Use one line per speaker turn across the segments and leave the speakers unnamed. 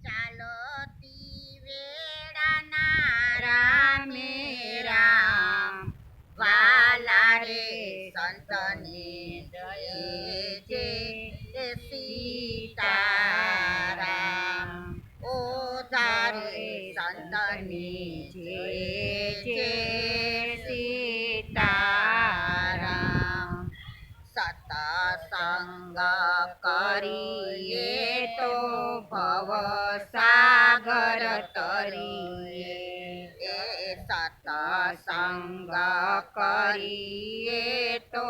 ચાલતી વેળાના રામે રામ વાલા રે સંતને જય જય સીતારામ ઓ ધારે સંતને જય જય સીતારામ સતસંગ કરીએ તો ભવ સાગર તરીએ એ સતસંગ કરીએ તો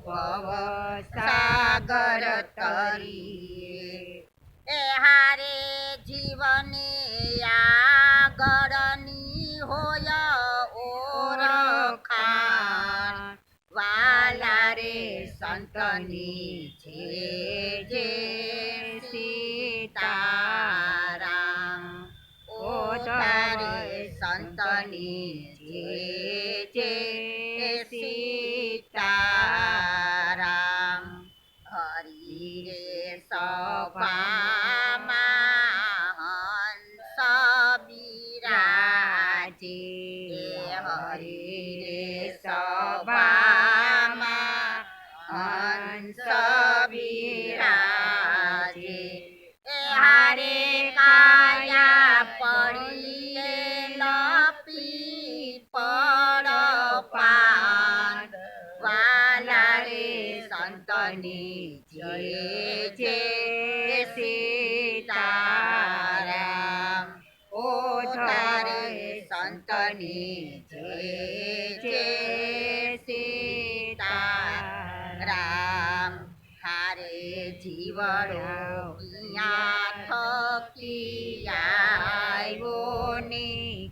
ભવ સાગર તરીએ એ હારે જીવને આગળની હોય ઓળખાણ વાલા રે સંતની જે જે સીતારામ ઓ તારે સંતની જે જે સીતારામ હરિ રે સભામાં હંસ બિરાજે હરિ રે સભામાં હંસ બિરાજે એ હારે કાયા પડીએ લપી પડ પાન વાલા રે સંતની જય જય સીતારામ ઓ તારે સંતની જય જય સીતારામ હારે જીવડો કિયા થકી આવ્યો ને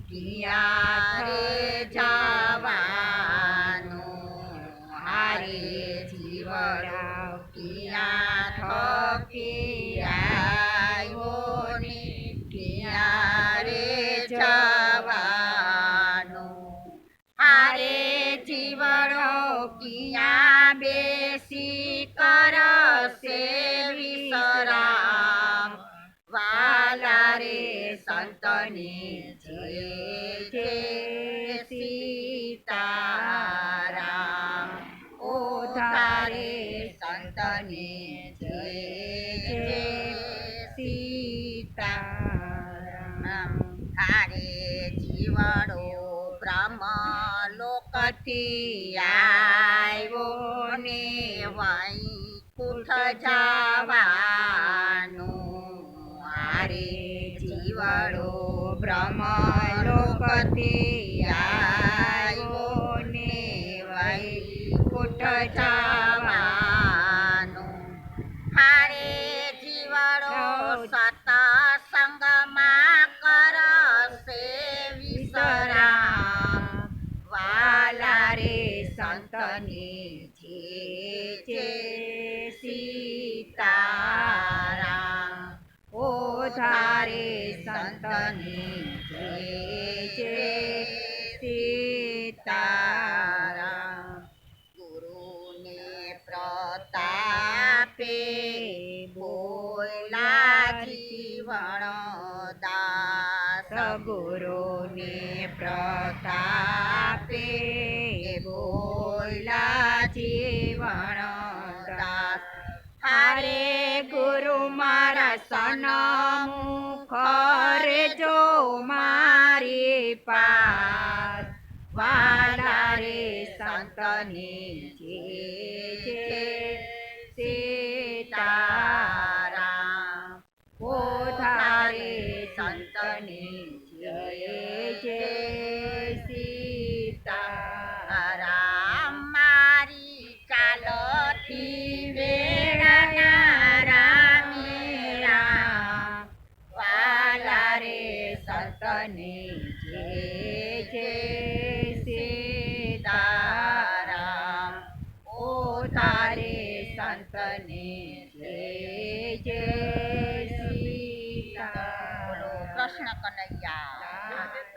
કિયા રે જવાનું હારે જીવડો કિયા થકી આવ્યો ને કિયા રે જવાનું હારે જીવડો કિયા બેસી કરશે વિશ્રામ વાલા રે સંતની જય જય સીતારામ ઓ તારે સંતની જય જય સીતારામ હારે જીવડો બ્રહ્મ લોકથી આવ્યો ને વૈકુંઠ જવાનું હારે જીવડો બ્રહ્મ લોકથી આવ્યો ને વૈકુંઠ જવાનું હારે જીવડો સતસંગમાં કરશે વિશ્રામ વાલા રે સંતની જે જે સીતારામ ઓ ધારે સંતની જે જે સીતારામ ગુરુને પ્રતાપે બોલા જીવણ દાસ ગુરુને પ્રતાપે બોલા જીવણ દાસ હારે ગુરુ મારા સન્મુખ રેજો મારી પાસ વાલા રે સંતની